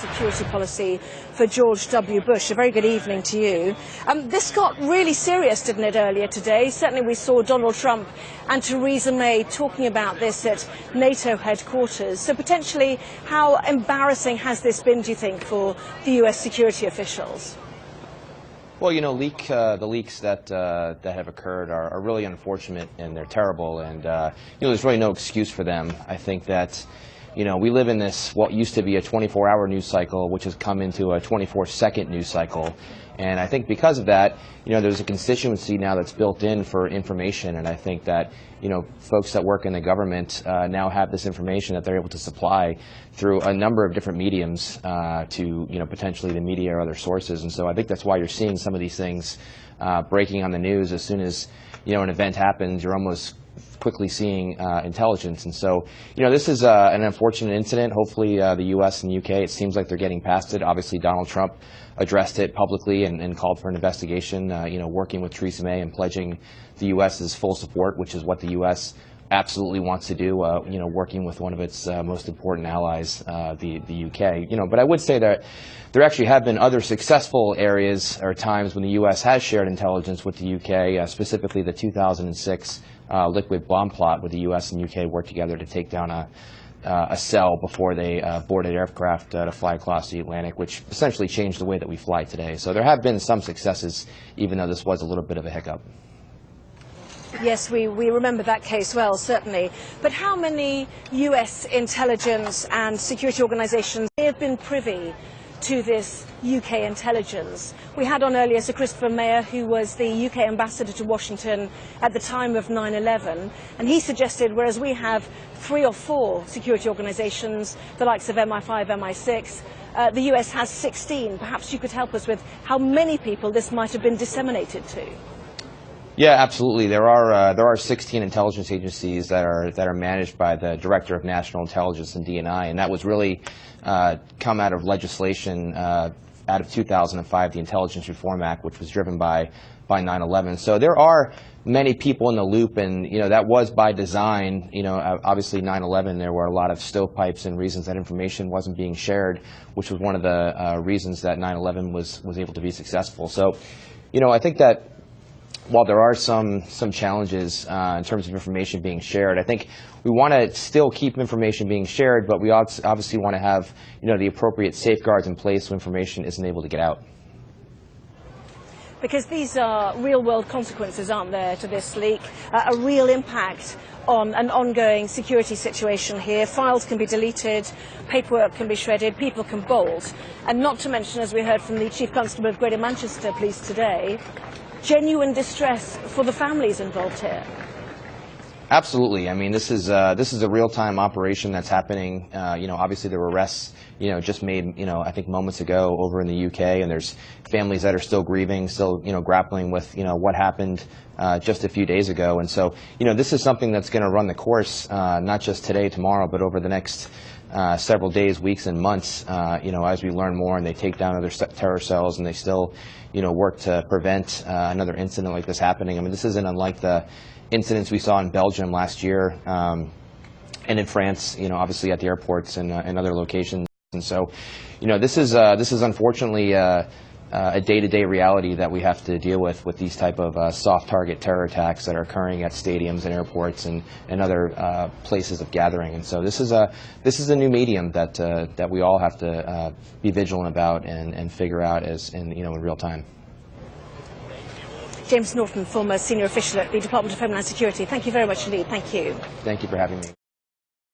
security policy for George W. Bush. A very good evening to you. This got really serious, didn't it, earlier today? Certainly we saw Donald Trump and Theresa May talking about this at NATO headquarters. So potentially, how embarrassing has this been, do you think, for the US security officials? Well, you know, the leaks that have occurred are really unfortunate, and they're terrible, and there's really no excuse for them. I think that, we live in this, what used to be a 24-hour news cycle, which has come into a 24-second news cycle. And I think because of that, there's a constituency now that's built in for information, and I think that, folks that work in the government now have this information that they're able to supply through a number of different mediums to, potentially the media or other sources. And so I think that's why you're seeing some of these things breaking on the news. As soon as, an event happens, you're almost quickly seeing intelligence. And so, this is an unfortunate incident. Hopefully the U.S. and the U.K., it seems like they're getting past it. Obviously, Donald Trump addressed it publicly and called for an investigation, working with Theresa May and pledging the U.S.'s full support, which is what the U.S. absolutely wants to do, working with one of its most important allies, the U.K. But I would say that there actually have been other successful areas or times when the U.S. has shared intelligence with the U.K., specifically the 2006 liquid bomb plot, where the U.S. and U.K. worked together to take down a cell before they boarded aircraft to fly across the Atlantic, which essentially changed the way that we fly today. So there have been some successes, even though this was a little bit of a hiccup. Yes, we remember that case well, certainly. But how many US intelligence and security organizations have been privy to this UK intelligence? We had on earlier Sir Christopher Mayer, who was the UK ambassador to Washington at the time of 9/11, and he suggested, whereas we have 3 or 4 security organizations, the likes of MI5, MI6, the US has 16. Perhaps you could help us with how many people this might have been disseminated to. Yeah, absolutely. There are 16 intelligence agencies that are managed by the Director of National Intelligence and DNI, and that was really come out of legislation out of 2005, the Intelligence Reform Act, which was driven by 9/11. So there are many people in the loop, and that was by design. Obviously 9/11, there were a lot of stovepipes and reasons that information wasn't being shared, which was one of the reasons that 9/11 was able to be successful. So, I think that while there are some challenges in terms of information being shared, I think we want to still keep information being shared, but we obviously want to have the appropriate safeguards in place so information isn't able to get out. Because these are real-world consequences, aren't there, to this leak? A real impact on an ongoing security situation here. Files can be deleted, paperwork can be shredded, people can bolt. And not to mention, as we heard from the Chief Constable of Greater Manchester Police today, genuine distress for the families involved here. Absolutely. I mean, this is a real-time operation that's happening. Obviously there were arrests, just made, I think moments ago over in the UK, and there's families that are still grieving, still, grappling with, what happened just a few days ago. And so, this is something that's going to run the course, not just today, tomorrow, but over the next several days, weeks, and months, as we learn more and they take down other terror cells and they still, work to prevent another incident like this happening. I mean, this isn't unlike the incidents we saw in Belgium last year and in France, obviously at the airports and other locations. And so, this is unfortunately a day-to-day reality that we have to deal with these type of soft target terror attacks that are occurring at stadiums and airports and other places of gathering. And so this is a new medium that we all have to be vigilant about and figure out in real time. James Norton, former senior official at the Department of Homeland Security. Thank you very much indeed. Thank you. Thank you for having me.